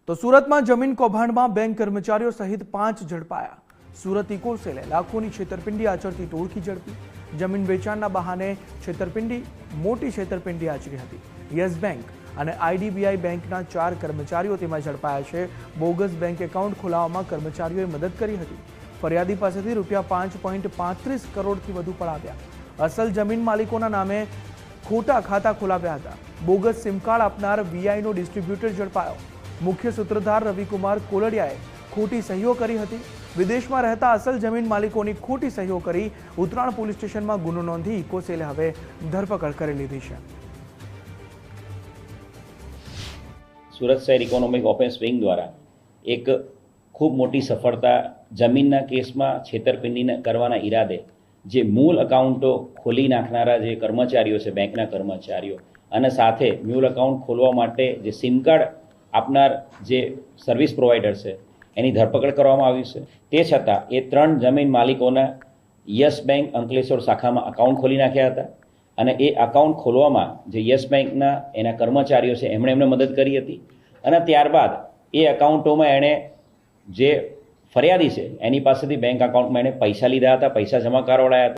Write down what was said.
તો સુરતમાં જમીન કૌભાંડમાં બેંક કર્મચારીઓ સહિત 5 ઝડપાયા। સુરત ઇકો સેલે લાખોની છેતરપિંડી આચરતી ટોળકી ઝડપી। જમીન વેચાણના બહાને મોટી છેતરપિંડી આચરી હતી। યસ બેંક અને આઈડીબીઆઈ બેંકના 4 કર્મચારીઓ તેમાં ઝડપાયા છે। બોગસ બેંક એકાઉન્ટ ખોલાવવામાં કર્મચારીઓએ મદદ કરી હતી। ફરિયાદી પાસેથી રૂપિયા 5.35 કરોડથી વધુ પડાવ્યા। અસલ જમીન માલિકોના નામે ખોટા ખાતા ખોલાવ્યા હતા। બોગસ સિમ કાર્ડ આપનાર વીઆઈનો ડિસ્ટ્રીબ્યુટર ઝડપાયો। મુખ્ય સૂત્રધાર રવિકુમાર કોલડિયાએ ખોટી સહીઓ કરી હતી। વિદેશમાં રહેતા અસલ જમીન માલિકોની ખોટી સહીઓ કરી ઉત્તરાણ પોલીસ સ્ટેશનમાં ગુનો નોંધી ઇકો સેલે હવે ધરપકડ કરી લીધી છે। સુરત શહેર ઇકોનોમિક ઓફેન્સ વિંગ દ્વારા એક ખૂબ મોટી સફળતા જમીનના કેસમાં છેતરપિંડી કરવાના ઈરાદે જે મૂળ એકાઉન્ટો ખોલી નાખનારા જે કર્મચારીઓ છે, બેંકના કર્મચારીઓ, અને સાથે મૂળ એકાઉન્ટ ખોલવા માટે જે સિમ કાર્ડ આપનાર જે સર્વિસ પ્રોવાઈડર છે એની ધરપકડ કરવામાં આવી છે। તે છતાં એ 3 જમીન માલિકોના યસ બેંક અંકલેશ્વર શાખામાં એકાઉન્ટ ખોલી નાખ્યા હતા અને એ એકાઉન્ટ ખોલવામાં જે યસ બેંકના એના કર્મચારીઓ છે એમણે મદદ કરી હતી અને ત્યારબાદ એ એકાઉન્ટોમાં એણે જે ફરિયાદી છે એની પાસેથી બેંક એકાઉન્ટમાં એણે પૈસા લીધા હતા, પૈસા જમા કરાવડાયા હતા।